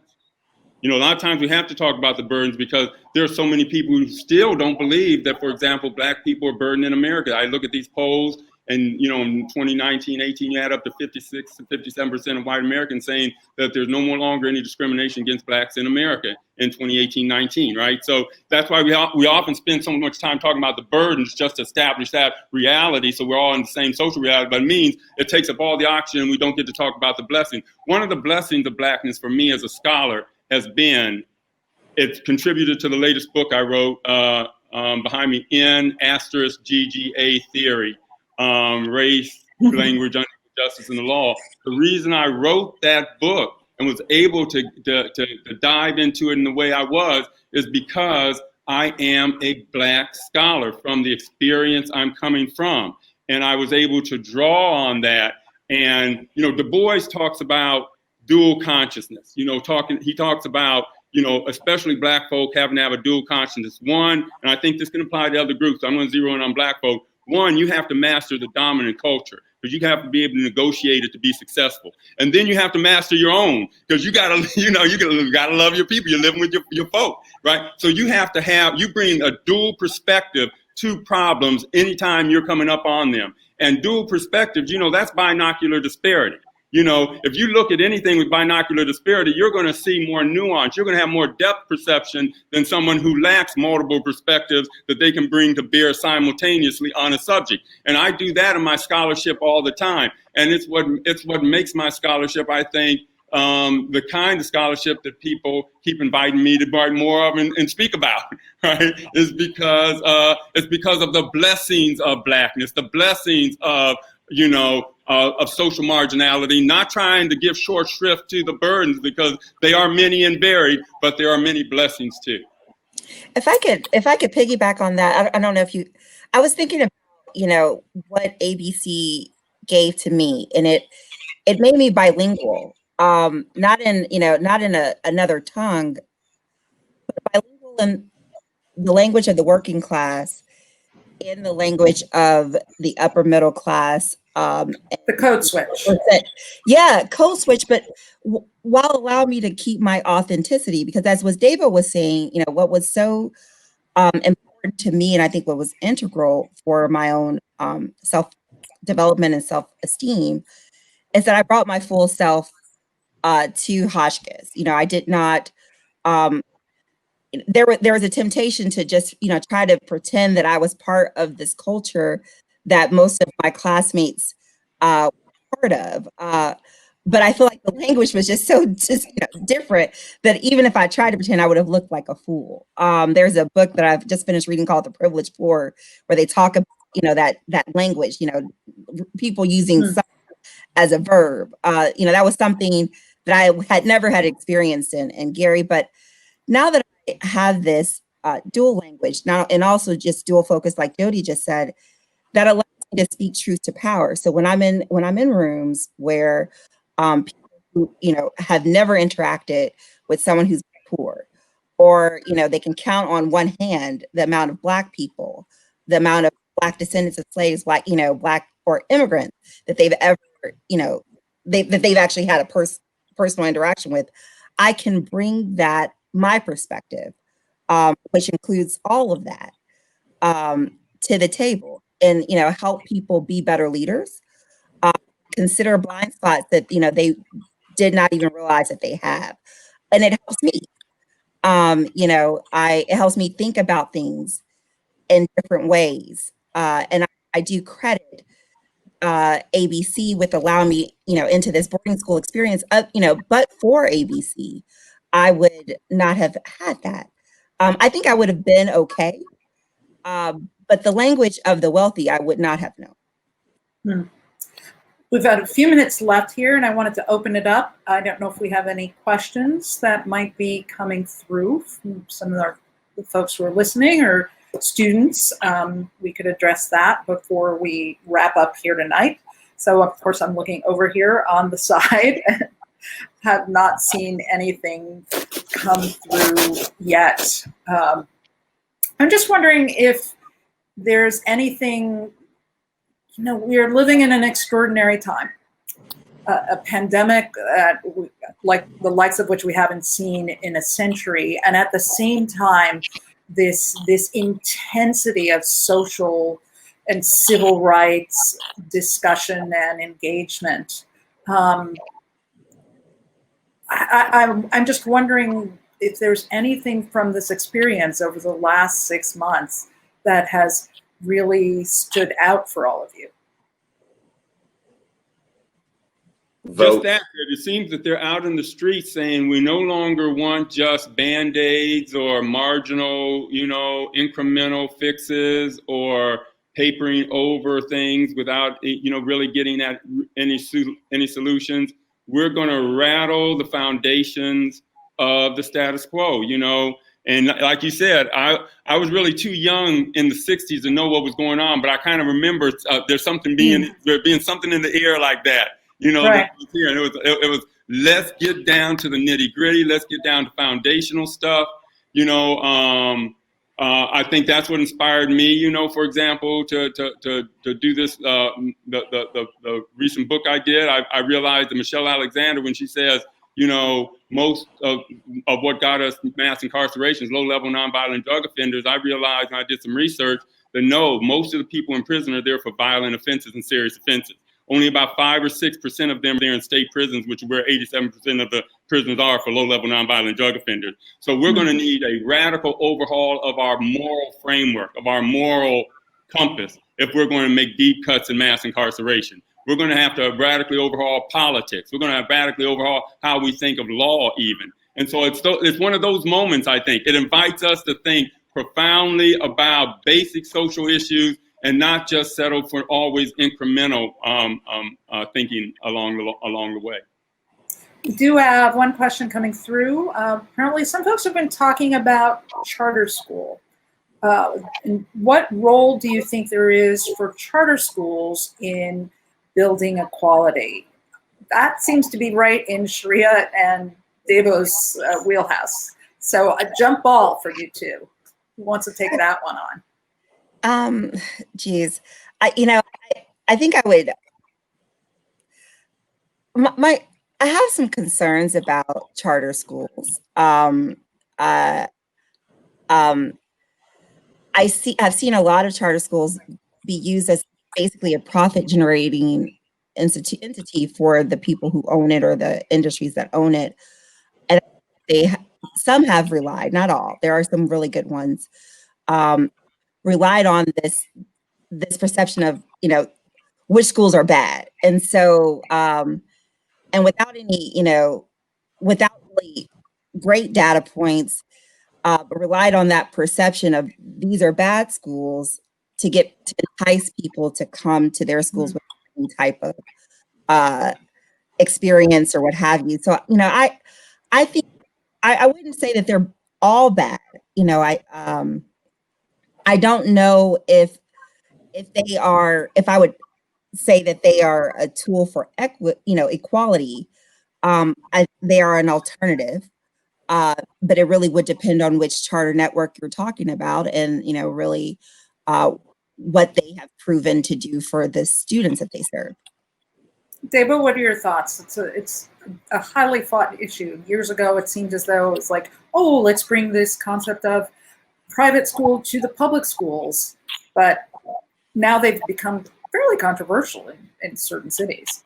A lot of times we have to talk about the burdens because there are so many people who still don't believe that, for example, Black people are burdened in America. I look at these polls and, in 2019, 18, you had up to 56 to 57% of white Americans saying that there's no longer any discrimination against Blacks in America in 2018, 19, right? So that's why we often spend so much time talking about the burdens just to establish that reality, so we're all in the same social reality, but it means it takes up all the oxygen and we don't get to talk about the blessing. One of the blessings of Blackness for me as a scholar has been, it's contributed to the latest book I wrote behind me, N*GGA Theory, Race, Language, Justice, and the Law. The reason I wrote that book and was able to dive into it in the way I was is because I am a Black scholar from the experience I'm coming from. And I was able to draw on that. And, Du Bois talks about dual consciousness. He talks about, especially Black folk having to have a dual consciousness. One, and I think this can apply to other groups, I'm going to zero in on Black folk. One, you have to master the dominant culture because you have to be able to negotiate it to be successful. And then you have to master your own because you gotta love your people. You're living with your folk, right? So you bring a dual perspective to problems anytime you're coming up on them. And dual perspectives, that's binocular disparity. If you look at anything with binocular disparity, you're going to see more nuance. You're going to have more depth perception than someone who lacks multiple perspectives that they can bring to bear simultaneously on a subject. And I do that in my scholarship all the time. And it's what makes my scholarship, I think, the kind of scholarship that people keep inviting me to write more of and speak about, right, is because it's because of the blessings of blackness, the blessings of, of social marginality, not trying to give short shrift to the burdens, because they are many and varied, but there are many blessings too. If I could piggyback on that, I don't know if I was thinking about, what ABC gave to me, and it made me bilingual. Not in, another tongue, but bilingual in the language of the working class, in the language of the upper middle class. The code switch. Yeah, code switch, but while allowing me to keep my authenticity, because as was David was saying, what was so important to me, and I think what was integral for my own self-development and self-esteem, is that I brought my full self to Hotchkiss. I did not, there was a temptation to just, try to pretend that I was part of this culture that most of my classmates were part of. But I feel like the language was just so different that even if I tried to pretend, I would have looked like a fool. There's a book that I've just finished reading called The Privileged Poor, where they talk about, that language, people using as a verb. That was something that I had never had experience in Gary. But now that I have this dual language now, and also just dual focus, like Jody just said, that allows me to speak truth to power. So when I'm in rooms where people who have never interacted with someone who's poor, or they can count on one hand the amount of Black people, the amount of Black descendants of slaves, Black or immigrants that they've ever that they've actually had a personal interaction with, I can bring that my perspective, which includes all of that, to the table, and help people be better leaders, consider blind spots that they did not even realize that they have, and it helps me. It helps me think about things in different ways, and I do credit ABC with allowing me, into this boarding school experience. But for ABC, I would not have had that. I think I would have been okay, but the language of the wealthy, I would not have known. We've got a few minutes left here, and I wanted to open it up. I don't know if we have any questions that might be coming through from some of the folks who are listening, or students. We could address that before we wrap up here tonight. So, of course, I'm looking over here on the side and have not seen anything come through yet. I'm just wondering if there's anything. We are living in an extraordinary time, a pandemic like the likes of which we haven't seen in a century, and at the same time, this intensity of social and civil rights discussion and engagement. I'm just wondering if there's anything from this experience over the last 6 months that has really stood out for all of you. Just that, it seems that they're out in the streets saying we no longer want just Band-Aids or marginal, incremental fixes or papering over things without, really getting at any solutions. We're going to rattle the foundations of the status quo, And like you said, I was really too young in the 60s to know what was going on, but I kind of remember there's something there being something in the air like that. Right. Here, and it was let's get down to the nitty gritty. Let's get down to foundational stuff. I think that's what inspired me. For example, to do this. The recent book I did, I realized that Michelle Alexander, when she says, most of what got us mass incarceration is low-level nonviolent drug offenders, I realized, and I did some research, that no, most of the people in prison are there for violent offenses and serious offenses. Only about 5 or 6% of them are there in state prisons, which is where 87% of the prisons are for low-level nonviolent drug offenders. So we're going to need a radical overhaul of our moral framework, of our moral compass, if we're going to make deep cuts in mass incarceration. We're going to have to radically overhaul politics. We're going to have radically overhaul how we think of law even. And so it's one of those moments, I think. It invites us to think profoundly about basic social issues and not just settle for always incremental thinking along the way. We do have one question coming through. Apparently, some folks have been talking about charter school. And what role do you think there is for charter schools in building equality? That seems to be right in Sharia and Debo's wheelhouse. So a jump ball for you two. Who wants to take that one on? Geez, I think I would. I have some concerns about charter schools. I've seen a lot of charter schools be used as basically a profit generating entity for the people who own it or the industries that own it. And some have relied, not all, there are some really good ones, relied on this perception of, which schools are bad. And so, and without any, without really great data points, but relied on that perception of these are bad schools to entice people to come to their schools with any type of experience or what have you. So, I think I wouldn't say that they're all bad. I don't know if I would say that they are a tool for equality. They are an alternative. But it really would depend on which charter network you're talking about and, really what they have proven to do for the students that they serve. Debo, what are your thoughts? It's a highly fought issue. Years ago, it seemed as though it's like, oh, let's bring this concept of private school to the public schools. But now they've become fairly controversial in certain cities.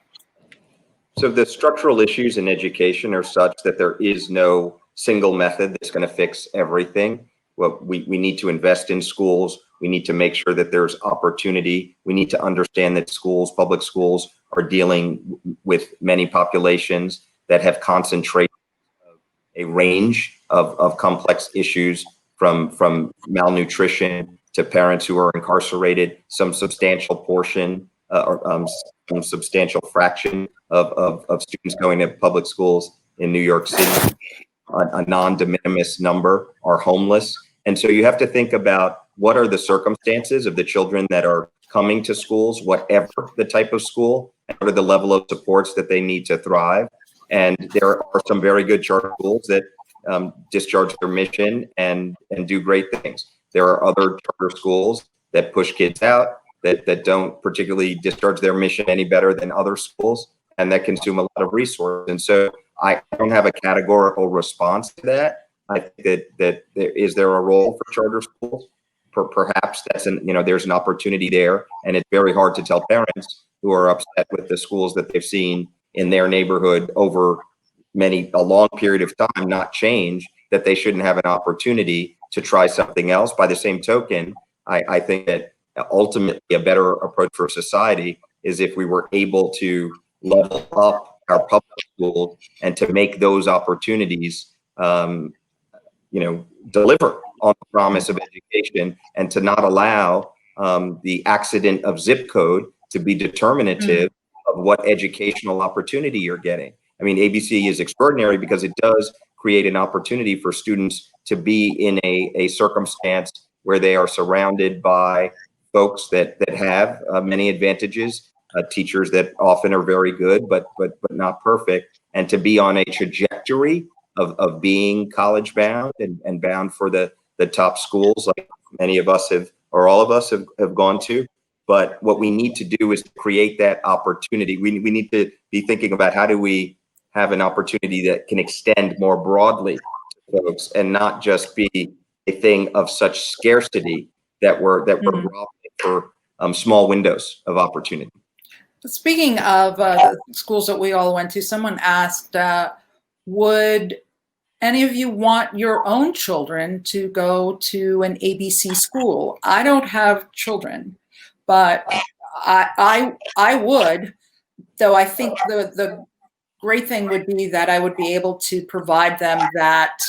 So the structural issues in education are such that there is no single method that's going to fix everything. Well, we need to invest in schools. We need to make sure that there's opportunity. We need to understand that public schools, are dealing with many populations that have concentrated a range of complex issues from malnutrition to parents who are incarcerated, some substantial portion or some substantial fraction of students going to public schools in New York City. A non-de minimis number are homeless. And so you have to think about what are the circumstances of the children that are coming to schools, whatever the type of school, and what are the level of supports that they need to thrive. And there are some very good charter schools that discharge their mission and do great things. There are other charter schools that push kids out, that don't particularly discharge their mission any better than other schools, and that consume a lot of resources. And so I don't have a categorical response to that. I think that is there a role for charter schools? Perhaps there's an opportunity there, and it's very hard to tell parents who are upset with the schools that they've seen in their neighborhood over a long period of time not change, that they shouldn't have an opportunity to try something else. By the same token, I think that ultimately a better approach for society is if we were able to level up our public schools and to make those opportunities, deliver on the promise of education, and to not allow the accident of zip code to be determinative of what educational opportunity you're getting. I mean, ABC is extraordinary because it does create an opportunity for students to be in a circumstance where they are surrounded by folks that have many advantages, teachers that often are very good, but not perfect, and to be on a trajectory of being college bound and bound for the top schools like many of us have, or all of us have gone to. But what we need to do is create that opportunity. We need to be thinking about how do we have an opportunity that can extend more broadly to folks and not just be a thing of such scarcity that we're robbing for small windows of opportunity. Speaking of the schools that we all went to, someone asked, would any of you want your own children to go to an ABC school? I don't have children, but I would, though I think the great thing would be that I would be able to provide them that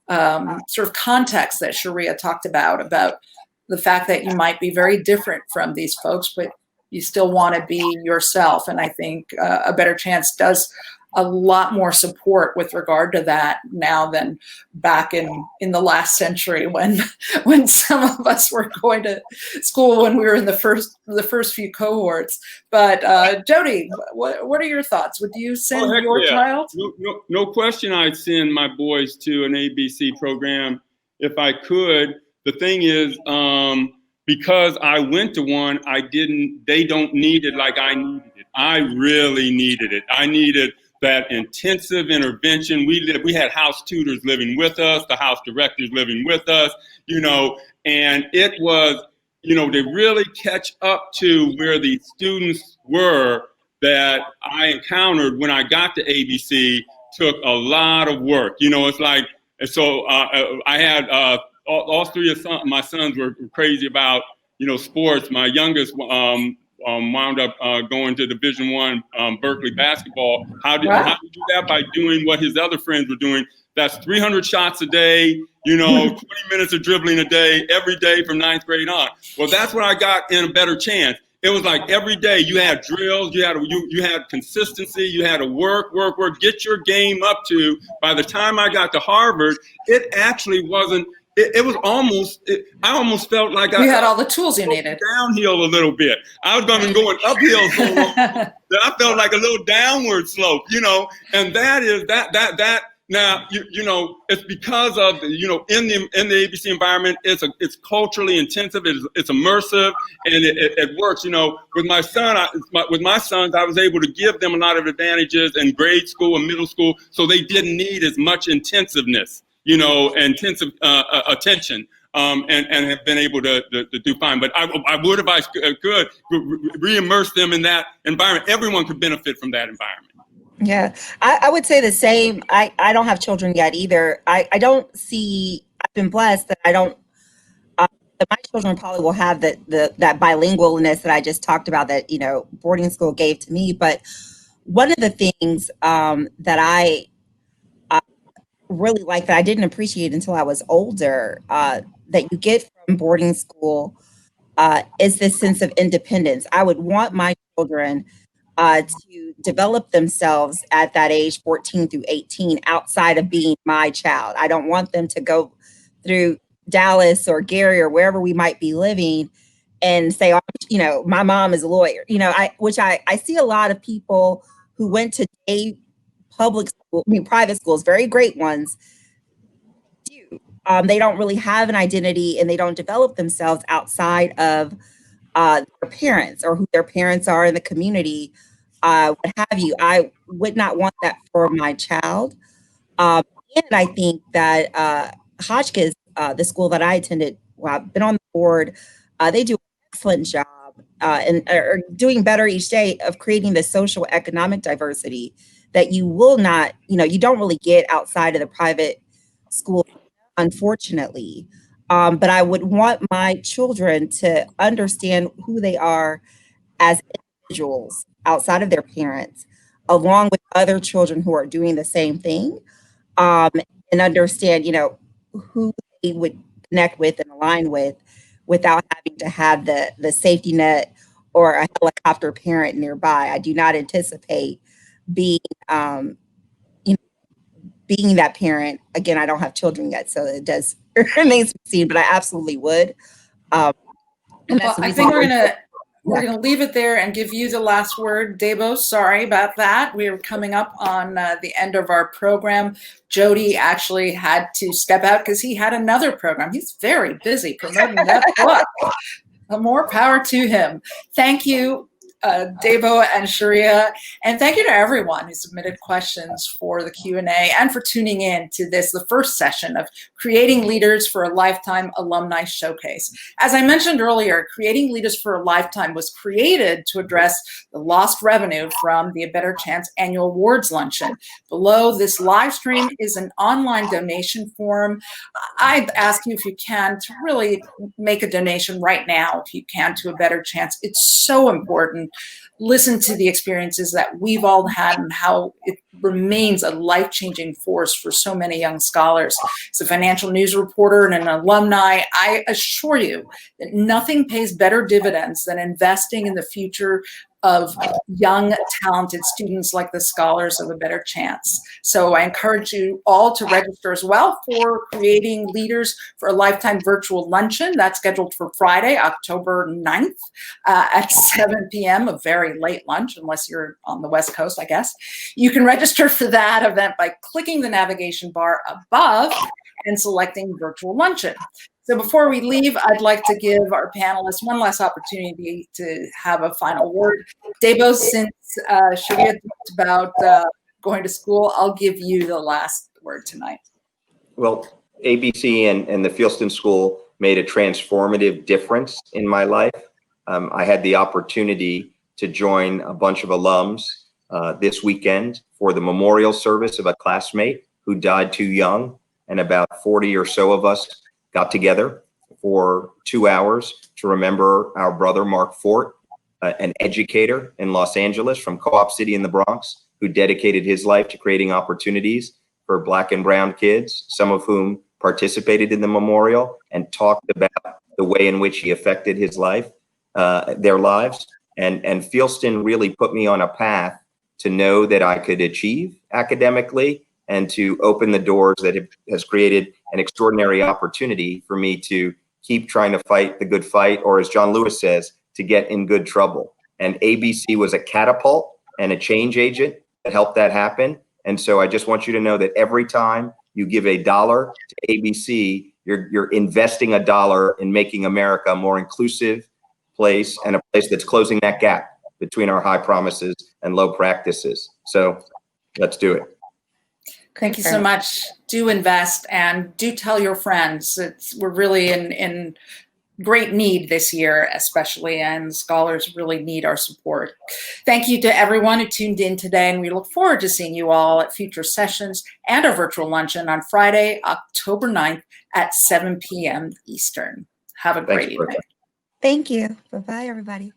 sort of context that Sharia talked about the fact that you might be very different from these folks, but you still want to be yourself. And I think A Better Chance does a lot more support with regard to that now than back in the last century when some of us were going to school when we were in the first few cohorts. But Jody, what are your thoughts? Would you send your child? No question I'd send my boys to an ABC program if I could. The thing is, because I went to one, they don't need it like I needed it. I really needed it. I needed that intensive intervention. We had house tutors living with us, the house directors living with us, and it was, to really catch up to where the students were that I encountered when I got to ABC took a lot of work. It's like, so I had all three of my sons were crazy about, sports. My youngest wound up going to Division I Berkeley basketball. How did he do that? By doing what his other friends were doing. That's 300 shots a day, 20 minutes of dribbling a day, every day from 9th grade on. Well, that's what I got in A Better Chance. It was like every day you had drills, you had consistency, you had to work, get your game up to. By the time I got to Harvard, it actually wasn't. It was almost. I almost felt like you had all the tools you needed. Downhill a little bit. I was going uphill so long that I felt like a little downward slope. And that is that. Now, it's because of in the ABC environment, it's culturally intensive, it's immersive, and it works. With my son, with my sons, I was able to give them a lot of advantages in grade school and middle school, so they didn't need as much intensiveness, intensive attention. And have been able to do fine. But I would, if I could, re-immerse them in that environment. Everyone could benefit from that environment. Yeah, I would say the same. I don't have children yet either. I don't see, I've been blessed that I don't, that my children probably will have that bilingualness that I just talked about that, boarding school gave to me. But one of the things that I really like that I didn't appreciate until I was older, that you get from boarding school is this sense of independence. I would want my children to develop themselves at that age, 14 through 18, outside of being my child. I don't want them to go through Dallas or Gary or wherever we might be living and say, oh, my mom is a lawyer, which I see a lot of people who went to private schools, very great ones, do. They don't really have an identity and they don't develop themselves outside of their parents or who their parents are in the community, what have you. I would not want that for my child. And I think that Hotchkiss, the school that I attended, I've been on the board, they do an excellent job and are doing better each day of creating the social economic diversity that you will not, you don't really get outside of the private school, unfortunately. But I would want my children to understand who they are as individuals outside of their parents, along with other children who are doing the same thing, and understand, who they would connect with and align with without having to have the safety net or a helicopter parent nearby. I do not anticipate being, being that parent. Again, I don't have children yet, so it does remains to be seen, but I absolutely would. Well, I think we're gonna leave it there and give you the last word, Debo. Sorry about that. We're coming up on the end of our program. Jody actually had to step out because he had another program. He's very busy promoting that book. More power to him. Thank you, Debo and Sharia, and thank you to everyone who submitted questions for the Q&A and for tuning in to this, the first session of Creating Leaders for a Lifetime Alumni Showcase. As I mentioned earlier, Creating Leaders for a Lifetime was created to address the lost revenue from the A Better Chance annual awards luncheon. Below this live stream is an online donation form. I'd ask you, if you can, to really make a donation right now, if you can, to A Better Chance. It's so important listen to the experiences that we've all had and how it remains a life-changing force for so many young scholars. As a financial news reporter and an alumni, I assure you that nothing pays better dividends than investing in the future of young, talented students like the Scholars of a Better Chance. So I encourage you all to register as well for Creating Leaders for a Lifetime Virtual Luncheon. That's scheduled for Friday, October 9th at 7 p.m., a very late lunch, unless you're on the West Coast, I guess. You can register for that event by clicking the navigation bar above and selecting Virtual Luncheon. So before we leave, I'd like to give our panelists one last opportunity to have a final word. Debo, since Sharia talked about going to school, I'll give you the last word tonight. Well, ABC and the Fieldston School made a transformative difference in my life. I had the opportunity to join a bunch of alums this weekend for the memorial service of a classmate who died too young, and about 40 or so of us got together for 2 hours to remember our brother, Mark Fort, an educator in Los Angeles from Co-op City in the Bronx, who dedicated his life to creating opportunities for Black and brown kids, some of whom participated in the memorial and talked about the way in which he affected his life, their lives. And Fieldston really put me on a path to know that I could achieve academically and to open the doors that has created an extraordinary opportunity for me to keep trying to fight the good fight, or as John Lewis says, to get in good trouble. And ABC was a catapult and a change agent that helped that happen. And so I just want you to know that every time you give $1 to ABC, you're investing $1 in making America a more inclusive place, and a place that's closing that gap between our high promises and low practices. So let's do it. Thank you so much. Do invest and do tell your friends. We're really in great need this year, especially, and scholars really need our support. Thank you to everyone who tuned in today, and we look forward to seeing you all at future sessions and our virtual luncheon on Friday, October 9th at 7 p.m. Eastern. Have a great evening. Thank you. Bye-bye, everybody.